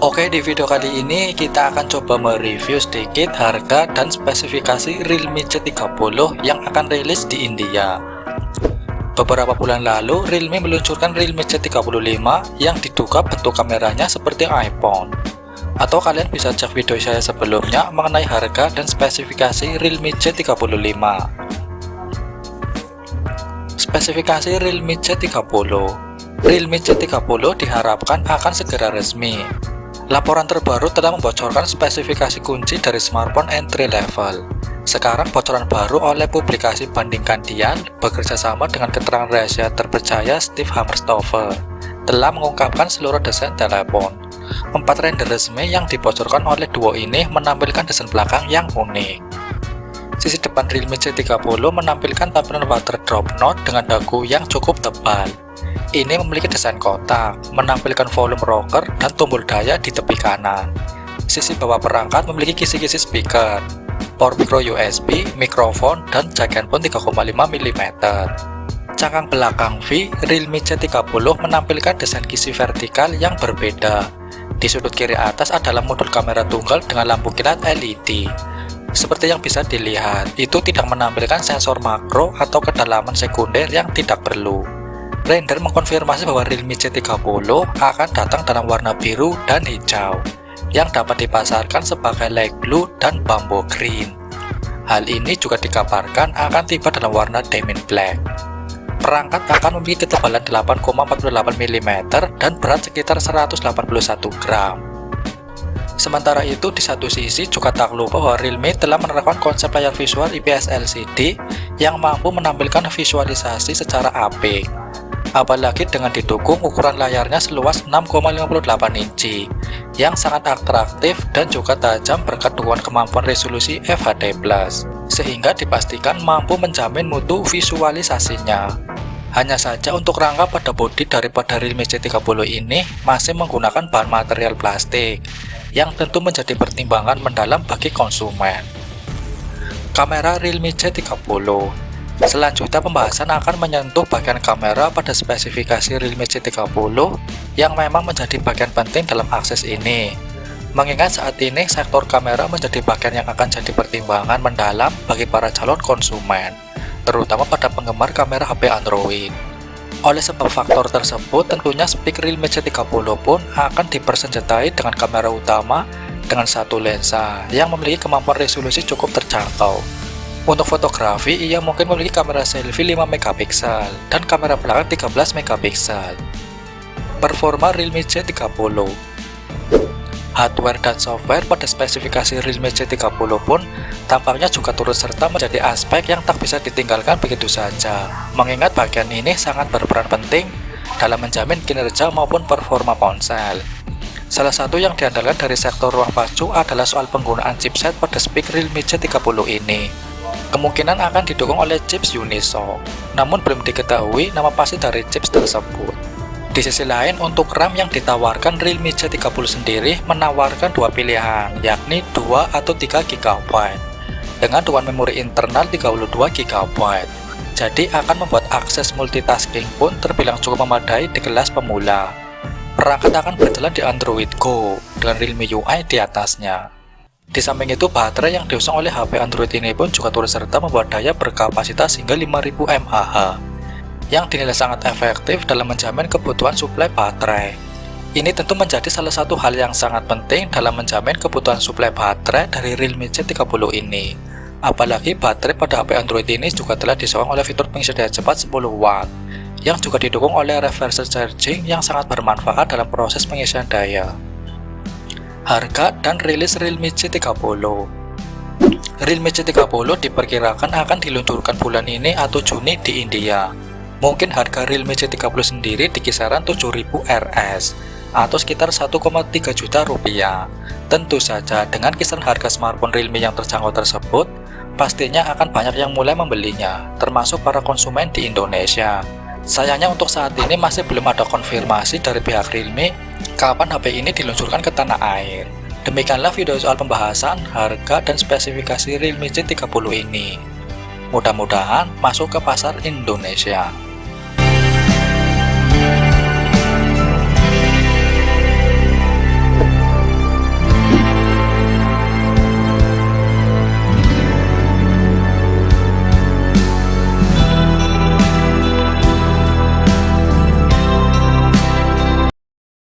Oke, di video kali ini kita akan coba mereview sedikit harga dan spesifikasi Realme C30 yang akan rilis di India. Beberapa bulan lalu, Realme meluncurkan Realme C35 yang diduga bentuk kameranya seperti iPhone. Atau kalian bisa cek video saya sebelumnya mengenai harga dan spesifikasi Realme C35. Spesifikasi Realme C30. Realme C30 diharapkan akan segera resmi. Laporan terbaru telah membocorkan spesifikasi kunci dari smartphone entry level. Sekarang bocoran baru oleh publikasi Bandingkan Dian bekerja sama dengan keterangan rahasia terpercaya Steve Hammerstoffer telah mengungkapkan seluruh desain telepon. 4 render resmi yang dibocorkan oleh duo ini menampilkan desain belakang yang unik. Sisi depan Realme C30 menampilkan tampilan water drop node dengan dagu yang cukup tebal. Ini memiliki desain kotak, menampilkan volume rocker dan tombol daya di tepi kanan. Sisi bawah perangkat memiliki kisi-kisi speaker, port micro USB, mikrofon, dan jack handphone 3,5 mm. Cangkang belakang V, Realme C30 menampilkan desain kisi vertikal yang berbeda. Di sudut kiri atas adalah modul kamera tunggal dengan lampu kilat LED. Seperti yang bisa dilihat, itu tidak menampilkan sensor makro atau kedalaman sekunder yang tidak perlu. Render mengkonfirmasi bahwa Realme C30 akan datang dalam warna biru dan hijau yang dapat dipasarkan sebagai light blue dan bamboo green. Hal ini juga dikabarkan akan tiba dalam warna diamond black. Perangkat akan memiliki ketebalan 8,48 mm dan berat sekitar 181 gram. Sementara itu, di satu sisi juga tak lupa bahwa Realme telah menerapkan konsep layar visual IPS LCD yang mampu menampilkan visualisasi secara apik. Apalagi dengan didukung ukuran layarnya seluas 6,58 inci yang sangat atraktif dan juga tajam berkat dukungan kemampuan resolusi FHD+, sehingga dipastikan mampu menjamin mutu visualisasinya. Hanya saja untuk rangka pada bodi daripada Realme C30 ini masih menggunakan bahan material plastik yang tentu menjadi pertimbangan mendalam bagi konsumen. Kamera Realme C30. Selanjutnya pembahasan akan menyentuh bagian kamera pada spesifikasi Realme C30 yang memang menjadi bagian penting dalam akses ini. Mengingat saat ini sektor kamera menjadi bagian yang akan jadi pertimbangan mendalam bagi para calon konsumen, terutama pada penggemar kamera HP Android. Oleh sebab faktor tersebut, tentunya spek Realme C30 pun akan dipersenjatai dengan kamera utama dengan satu lensa yang memiliki kemampuan resolusi cukup terjangkau. Untuk fotografi, ia mungkin memiliki kamera selfie 5 MP dan kamera belakang 13 MP. Performa Realme C30. Hardware dan software pada spesifikasi Realme C30 pun tampaknya juga turut serta menjadi aspek yang tak bisa ditinggalkan begitu saja, mengingat bagian ini sangat berperan penting dalam menjamin kinerja maupun performa ponsel. Salah satu yang diandalkan dari sektor ruang pacu adalah soal penggunaan chipset pada spek Realme C30 ini. Kemungkinan akan didukung oleh chips Unisoc, namun belum diketahui nama pasti dari chips tersebut. Di sisi lain, untuk RAM yang ditawarkan Realme C30 sendiri menawarkan dua pilihan, yakni 2 atau 3 GB, dengan dual memori internal 32 GB. Jadi akan membuat akses multitasking pun terbilang cukup memadai di kelas pemula. Perangkat akan berjalan di Android Go, dengan Realme UI di atasnya. Di samping itu, baterai yang diusung oleh HP Android ini pun juga turut serta membawa daya berkapasitas hingga 5000 mAh, yang dinilai sangat efektif dalam menjamin kebutuhan suplai baterai. Ini tentu menjadi salah satu hal yang sangat penting dalam menjamin kebutuhan suplai baterai dari Realme C30 ini. Apalagi baterai pada HP Android ini juga telah disokong oleh fitur pengisian daya cepat 10 watt, yang juga didukung oleh reverse charging yang sangat bermanfaat dalam proses pengisian daya. Harga dan rilis Realme C30. Realme C30 diperkirakan akan diluncurkan bulan ini atau Juni di India. Mungkin harga Realme C30 sendiri di kisaran 7.000 Rs atau sekitar 1,3 juta rupiah. Tentu saja dengan kisaran harga smartphone Realme yang terjangkau tersebut, pastinya akan banyak yang mulai membelinya, termasuk para konsumen di Indonesia. Sayangnya untuk saat ini masih belum ada konfirmasi dari pihak Realme kapan HP ini diluncurkan ke tanah air. Demikianlah video soal pembahasan harga dan spesifikasi Realme C30 ini. Mudah-mudahan masuk ke pasar Indonesia.